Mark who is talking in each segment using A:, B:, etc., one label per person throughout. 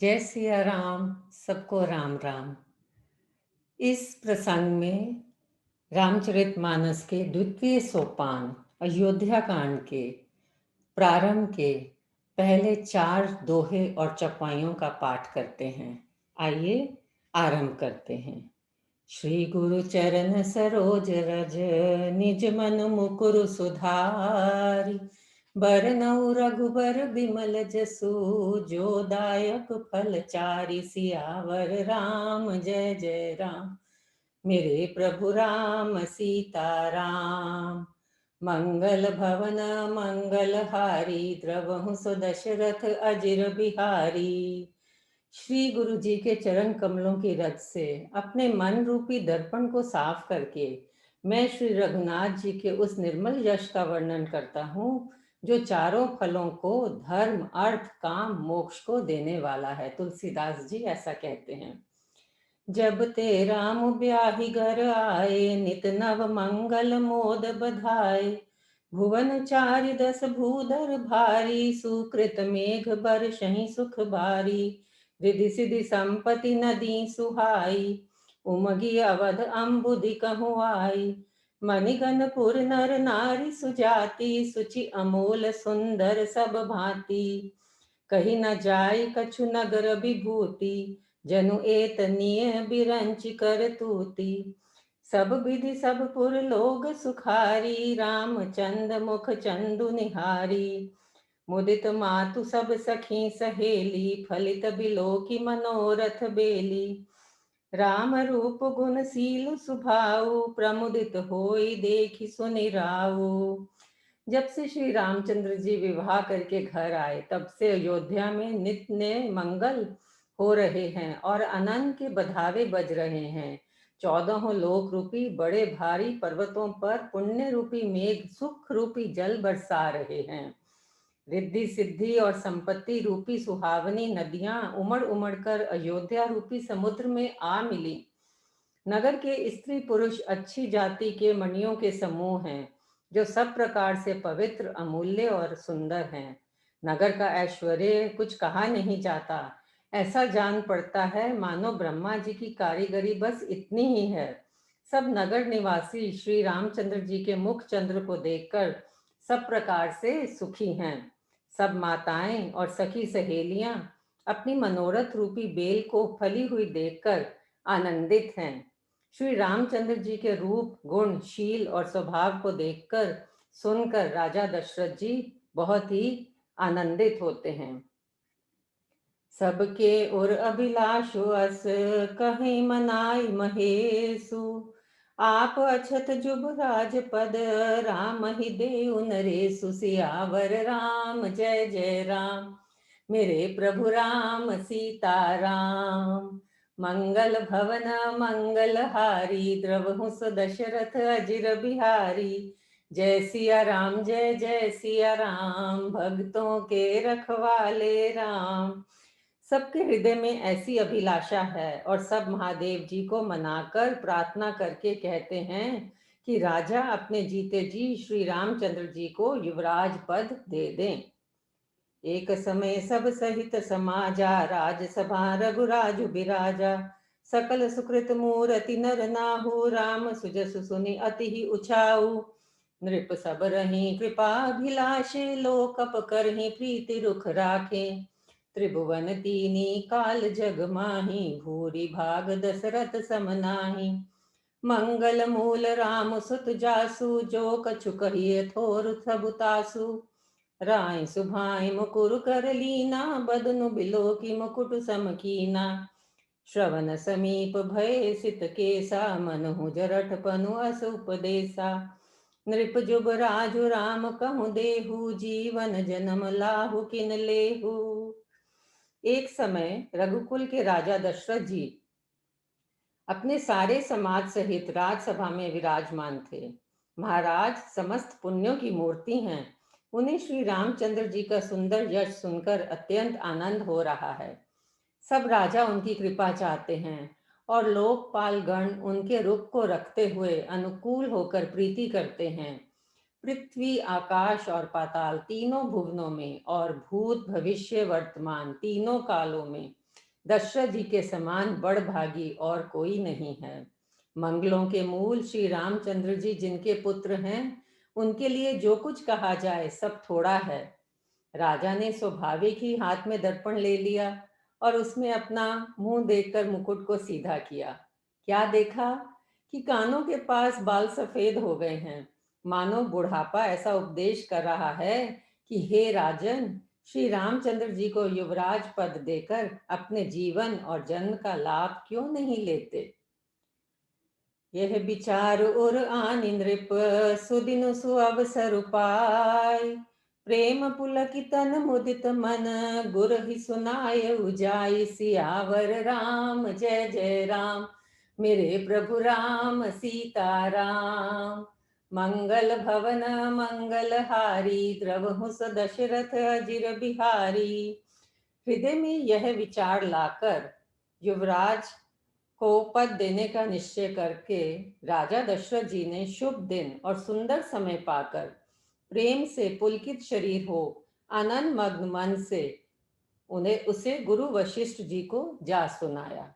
A: जय सिया राम। सबको राम राम। इस प्रसंग में रामचरितमानस के द्वितीय सोपान अयोध्या कांड के प्रारंभ के पहले 4 दोहे और चौपाइयों का पाठ करते हैं। आइए आरंभ करते हैं। श्री गुरु चरण सरोज रज निज मन मुकुर सुधारि बरनउँ रघुबर बिमल जसु जो दायक फल चारि सियावर राम जय जय राम। मेरे प्रभु राम सीता राम। मंगल भवन मंगल हारी द्रवहु सो दशरथ अजिर बिहारी। श्री गुरु जी के चरण कमलों की रज से अपने मन रूपी दर्पण को साफ करके मैं श्री रघुनाथ जी के उस निर्मल यश का वर्णन करता हूँ जो चारों फलों को धर्म अर्थ काम मोक्ष को देने वाला है। तुलसीदास जी ऐसा कहते हैं। जब ते राम ब्याहि घर आए नित नव मंगल मोद बधाए भुवन चारि दस भूधर भारी सुकृत मेघ बरषहि सुख भारी रिधि सिधि संपत्ति नदी सुहाई उमगी अवध अम्बुधि कहु आई मणिगणपुर नर नारी सुजाति सुचि अमोल सुंदर सब भांति कही न जाय कछु नगर विभूति जनु एतनीय बिरंच कर तूती सब विधि सब पुर लोग सुखारी रामचंद्र मुख चंदु निहारी मुदित मातु सब सखी सहेली फलित बिलो की मनोरथ बेली राम रूप गुणशील सुभाऊ प्रमुदित होई देखि सुनि राऊ। जब से श्री रामचंद्र जी विवाह करके घर आए तब से अयोध्या में नित्य नए मंगल हो रहे हैं और अनंत के बधावे बज रहे हैं। 14 लोक रूपी बड़े भारी पर्वतों पर पुण्य रूपी मेघ सुख रूपी जल बरसा रहे हैं। रिद्धि सिद्धि और संपत्ति रूपी सुहावनी नदियां उमड़ उमड़ कर अयोध्या रूपी समुद्र में आ मिली। नगर के स्त्री पुरुष अच्छी जाति के मणियों के समूह हैं जो सब प्रकार से पवित्र अमूल्य और सुंदर हैं। नगर का ऐश्वर्य कुछ कहा नहीं जाता। ऐसा जान पड़ता है मानो ब्रह्मा जी की कारीगरी बस इतनी ही है। सब नगर निवासी श्री रामचंद्र जी के मुख चंद्र को देखकर सब प्रकार से सुखी हैं। सब माताएं और सखी सहेलियां अपनी मनोरथ रूपी बेल को फली हुई देखकर आनंदित हैं। श्री रामचंद्र जी के रूप गुण शील और स्वभाव को देखकर सुनकर राजा दशरथ जी बहुत ही आनंदित होते हैं। सबके उर अभिलाषु अस कहीं मनाई महेशु आप अछत जुब राजपद राम ही देउ नरेशु सियावर राम जय जय राम। मेरे प्रभु राम सीता राम। मंगल भवन मंगल हारी द्रवहु सो दशरथ अजिर बिहारी। जय सिया राम जय जय सिया राम भक्तों के रखवाले राम। सबके हृदय में ऐसी अभिलाषा है और सब महादेव जी को मनाकर प्रार्थना करके कहते हैं कि राजा अपने जीते जी श्री रामचंद्र जी को युवराज पद दे दें। एक समय सब सहित समाजा राजसभा रघुराजु बिराजा सकल सुकृत मूरति नर नाहु राम सुजसु सुनि अति ही उछाऊ नृप सब रही कृपाभिलाषे लोकप करहि प्रीति रुख राखे त्रिभुवन तीनी काल जग माही भूरि भाग दशरथ समनाही मंगल मूल राम सुत जासु जो कछु कहिए थोर सबुतासु राय सुभाय मुकुर कर लीना बदनु बिलो की मुकुट समकीना श्रवण समीप भय सित केसा मनहु जरठ पनु अस उपदेसा नृप जुब राजु राम कहु देहु जीवन जन्म लाहु किन लेहु। एक समय रघुकुल के राजा दशरथ जी अपने सारे समाज सहित राजसभा में विराजमान थे। महाराज समस्त पुण्यों की मूर्ति हैं। उन्हें श्री रामचंद्र जी का सुंदर यश सुनकर अत्यंत आनंद हो रहा है। सब राजा उनकी कृपा चाहते हैं और लोकपाल गण उनके रुख को रखते हुए अनुकूल होकर प्रीति करते हैं। पृथ्वी आकाश और पाताल तीनों भुवनों में और भूत भविष्य वर्तमान तीनों कालों में दशरथ जी के समान बड़भागी और कोई नहीं है। मंगलों के मूल श्री रामचंद्र जी जिनके पुत्र हैं, उनके लिए जो कुछ कहा जाए सब थोड़ा है। राजा ने स्वाभाविक ही हाथ में दर्पण ले लिया और उसमें अपना मुंह देखकर मुकुट को सीधा किया। क्या देखा कि कानों के पास बाल सफेद हो गए हैं। मानो बुढ़ापा ऐसा उपदेश कर रहा है कि हे राजन, श्री रामचंद्र जी को युवराज पद देकर अपने जीवन और जन्म का लाभ क्यों नहीं लेते। यह विचार और आन नृप सुदिन सुअवसर पाय, प्रेम पुलकितन मुदित मन गुरहि सुनाय उजाई। सियावर राम जय जय राम, मेरे प्रभु राम सीताराम। मंगल भवन मंगल हारी, द्रवहु स दशरथ अजिर बिहारी। हृदय में यह विचार लाकर युवराज को पद देने का निश्चय करके राजा दशरथ जी ने शुभ दिन और सुंदर समय पाकर प्रेम से पुलकित शरीर हो आनंद मग्न मन से उन्हें उसे गुरु वशिष्ठ जी को जा सुनाया।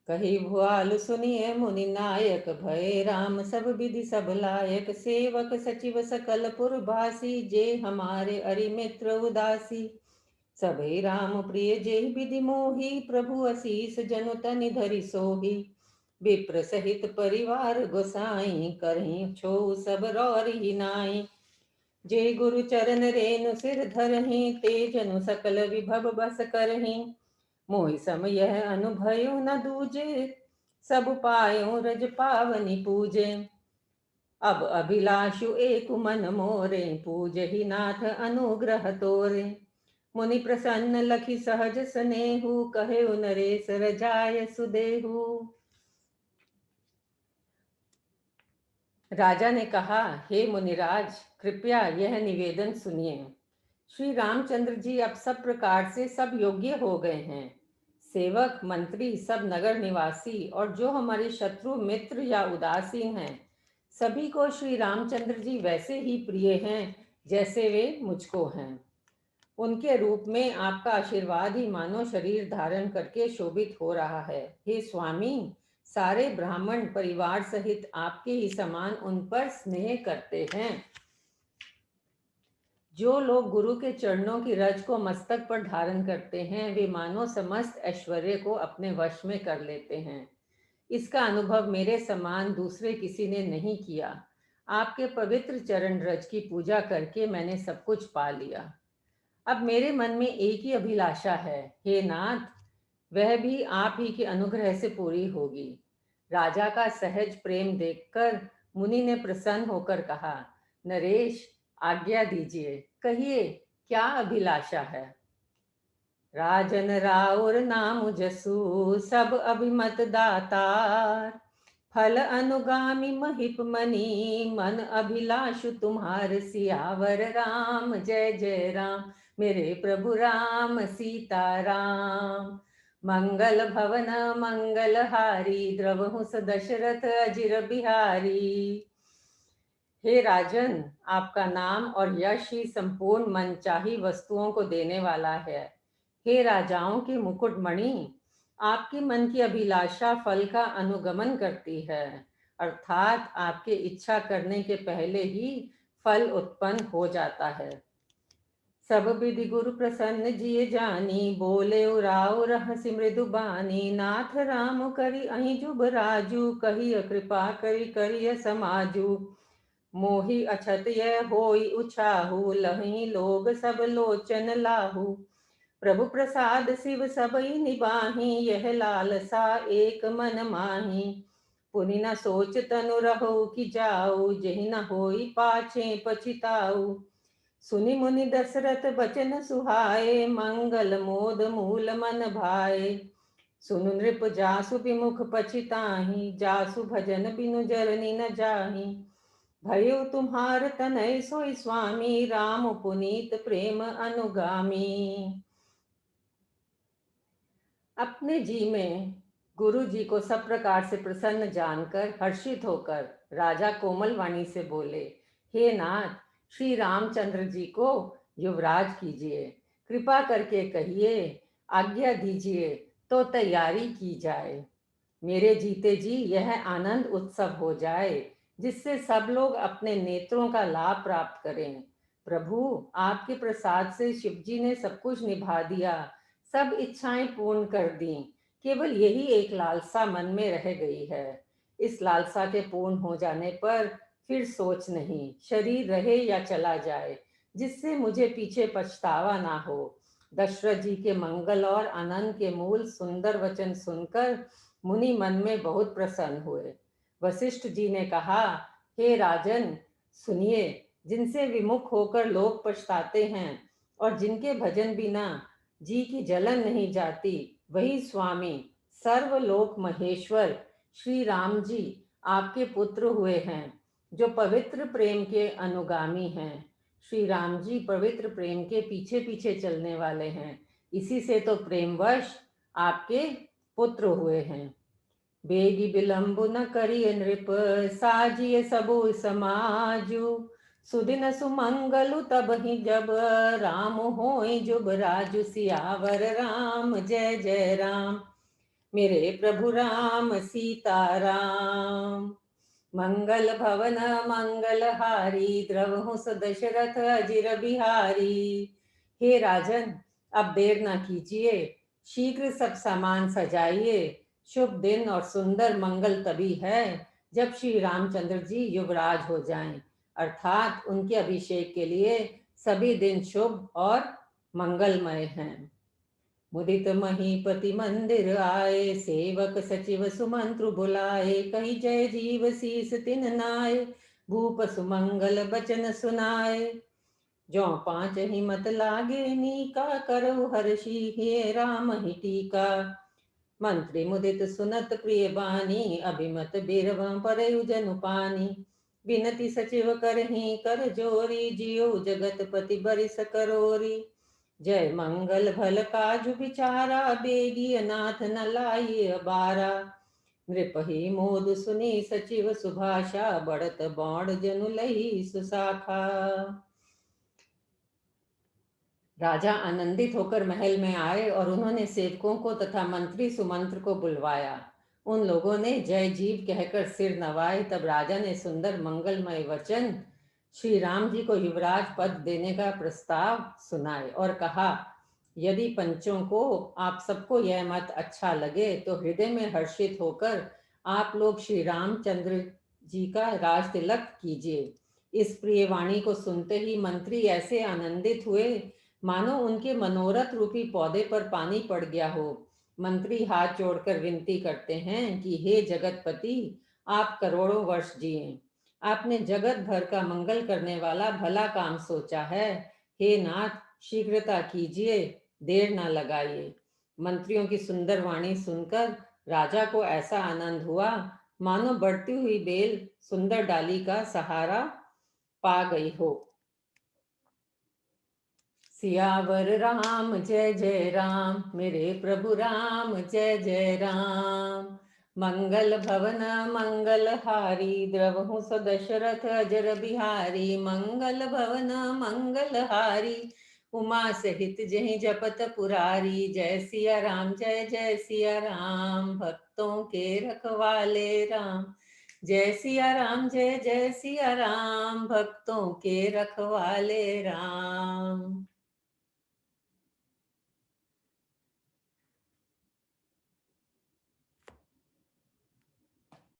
A: कही भुआल सुनिए मुनि नायक, भय राम सब विधि सब लायक। सेवक सचिव सकल पुरभासी, जे हमारे अरि मित्र उदासी। सभे राम प्रिय जे विधि मोही, प्रभु असीस जनु तनि धरि सोही। विप्र सहित परिवार गोसाई, करही छो सब रौरी नाई। जे गुरु चरण रेनु सिर धरही, ते जनु सकल विभव बस करही। मोहि सम यह अनुभयो न दूजे, सब पायो रज पावनी पूजे। अब अभिलाषु एक मन मोरे, पूजहि नाथ अनुग्रह तोरे। मुनि प्रसन्न लखी सहज स्नेहु, कहे नरेश रजाय सुदेहु। राजा ने कहा, हे मुनिराज, कृपया यह निवेदन सुनिए। श्री रामचंद्र जी अब सब प्रकार से सब योग्य हो गए हैं। सेवक मंत्री सब नगर निवासी और जो हमारे शत्रु मित्र या उदासीन हैं, सभी को श्री रामचंद्र जी वैसे ही प्रिय हैं जैसे वे मुझको हैं। उनके रूप में आपका आशीर्वाद ही मानो शरीर धारण करके शोभित हो रहा है। हे स्वामी, सारे ब्राह्मण परिवार सहित आपके ही समान उन पर स्नेह करते हैं। जो लोग गुरु के चरणों की रज को मस्तक पर धारण करते हैं, वे मानो समस्त ऐश्वर्य को अपने वश में कर लेते हैं। इसका अनुभव मेरे समान दूसरे किसी ने नहीं किया। आपके पवित्र चरण रज की पूजा करके मैंने सब कुछ पा लिया। अब मेरे मन में एक ही अभिलाषा है, हे नाथ, वह भी आप ही के अनुग्रह से पूरी होगी। राजा का सहज प्रेम देखकर मुनि ने प्रसन्न होकर कहा, नरेश, आज्ञा दीजिए, कहिए क्या अभिलाषा है। राजन राउर नाम जसु, सब अभिमत दातार। फल अनुगामी महिप मनी, मन अभिलाषु तुम्हार। सियावर राम जय जय राम, मेरे प्रभु राम सीताराम। मंगल भवन मंगल हारी, द्रवहु स दशरथ अजिर बिहारी। हे राजन, आपका नाम और यश ही संपूर्ण मनचाही वस्तुओं को देने वाला है। हे राजाओं के मुकुटमणि, आपकी मन की अभिलाषा फल का अनुगमन करती है, अर्थात आपके इच्छा करने के पहले ही फल उत्पन्न हो जाता है। सब विधि गुरु प्रसन्न जिय जानी, बोले उराव रहसि मृदु बानी। नाथ राम करि अहि जुब राजू, कहिय कृपा करि करिय समाजू। मोहि अछत यह होई उछाहू, लहि लोग सब लोचन लाहू। प्रभु प्रसाद शिव सबई निबाही, यह लालसा एक मन माही। पुनि न सोच तनु रहो कि जाऊ, जेहि न होई पाछे पछिताऊ। सुनि मुनि दशरथ बचन सुहाए, मंगल मोद मूल मन भाए। सुनु नृप जासु विमुख पछिताही, जासु भजन बिनु जरनी न जाही। भयो तुम्हार तनय सोई स्वामी, राम पुनीत प्रेम अनुगामी। अपने जी में गुरु जी को सब प्रकार से प्रसन्न जानकर हर्षित होकर राजा कोमल वाणी से बोले, हे नाथ, श्री रामचंद्र जी को युवराज कीजिए। कृपा करके कहिए, आज्ञा दीजिए तो तैयारी की जाए। मेरे जीते जी यह आनंद उत्सव हो जाए, जिससे सब लोग अपने नेत्रों का लाभ प्राप्त करें। प्रभु, आपके प्रसाद से शिवजी ने सब कुछ निभा दिया, सब इच्छाएं पूर्ण कर दी। केवल यही एक लालसा मन में रह गई है। इस लालसा के पूर्ण हो जाने पर फिर सोच नहीं, शरीर रहे या चला जाए, जिससे मुझे पीछे पछतावा ना हो। दशरथ जी के मंगल और आनंद के मूल सुंदर वचन सुनकर मुनि मन में बहुत प्रसन्न हुए। वशिष्ठ जी ने कहा, हे राजन, सुनिए, जिनसे विमुख होकर लोग पछताते हैं और जिनके भजन बिना जी की जलन नहीं जाती, वही स्वामी सर्वलोक महेश्वर श्री राम जी आपके पुत्र हुए हैं, जो पवित्र प्रेम के अनुगामी हैं। श्री राम जी पवित्र प्रेम के पीछे पीछे चलने वाले हैं, इसी से तो प्रेमवश आपके पुत्र हुए हैं। बेगी विलंब न करिय नृप, साजिए सबु समाजु। सुदिन सुमंगलु तब ही जब, राम होय जुब राजु। सियावर राम जय जय राम, मेरे प्रभु राम सीताराम। मंगल भवन मंगलहारी, द्रवहु दशरथ अजिर बिहारी। हे राजन, अब देर ना कीजिए, शीघ्र सब सामान सजाइए। शुभ दिन और सुंदर मंगल तभी है जब श्री रामचंद्र जी युवराज हो जाएं, अर्थात उनके अभिषेक के लिए सभी दिन शुभ और मंगलमय हैं। मुदित महीपति मंदिर आए, सेवक सचिव सुमंत्र बुलाए। कही जय जीव शीस तिन नाय, भूप सुमंगल बचन सुनाए। जो पांच ही मत लागे नीका, करऊ हर्षि हे राम ही टीका। मंत्री मुदित सुनत प्रिय बानी, अभिमत बिरव परयु जनु पानी। बिनती सचिव करही कर जोरी, जियो जगतपति बरिस करोरी। जय मंगल भल काजु बिचारा, बेगी अनाथ न लाइए बारा। नृपहि मोद सुनी सचिव सुभाषा, बढ़त बाण जनु लही सुसाखा। राजा आनंदित होकर महल में आए और उन्होंने सेवकों को तथा मंत्री सुमंत्र को बुलवाया। उन लोगों ने जय जीव कहकर सिर नवाए। तब राजा ने सुंदर मंगलमय वचन श्री राम जी को युवराज पद देने का प्रस्ताव सुनाए और कहा, यदि पंचों को आप सबको यह मत अच्छा लगे तो हृदय में हर्षित होकर आप लोग श्री रामचंद्र जी का राज तिलक कीजिए। इस प्रिय वाणी को सुनते ही मंत्री ऐसे आनंदित हुए मानो उनके मनोरथ रूपी पौधे पर पानी पड़ गया हो। मंत्री हाथ जोड़कर विनती करते हैं कि हे जगतपति, आप करोड़ों वर्ष जिए। आपने जगत भर का मंगल करने वाला भला काम सोचा है। हे नाथ, शीघ्रता कीजिए, देर ना लगाइए। मंत्रियों की सुंदर वाणी सुनकर राजा को ऐसा आनंद हुआ मानो बढ़ती हुई बेल सुंदर डाली का सहारा पा गई हो। सियावर राम जय जय राम, मेरे प्रभु राम जय जय राम। मंगल भवन मंगलहारी, द्रवहु दशरथ अजर बिहारी। मंगल भवन मंगलहारी, उमा सहित जहि जपत पुरारी। जय सिया राम जय जय सिया राम, भक्तों के रखवाले राम। जय सिया राम जय जय सिया राम, भक्तों के रखवाले राम।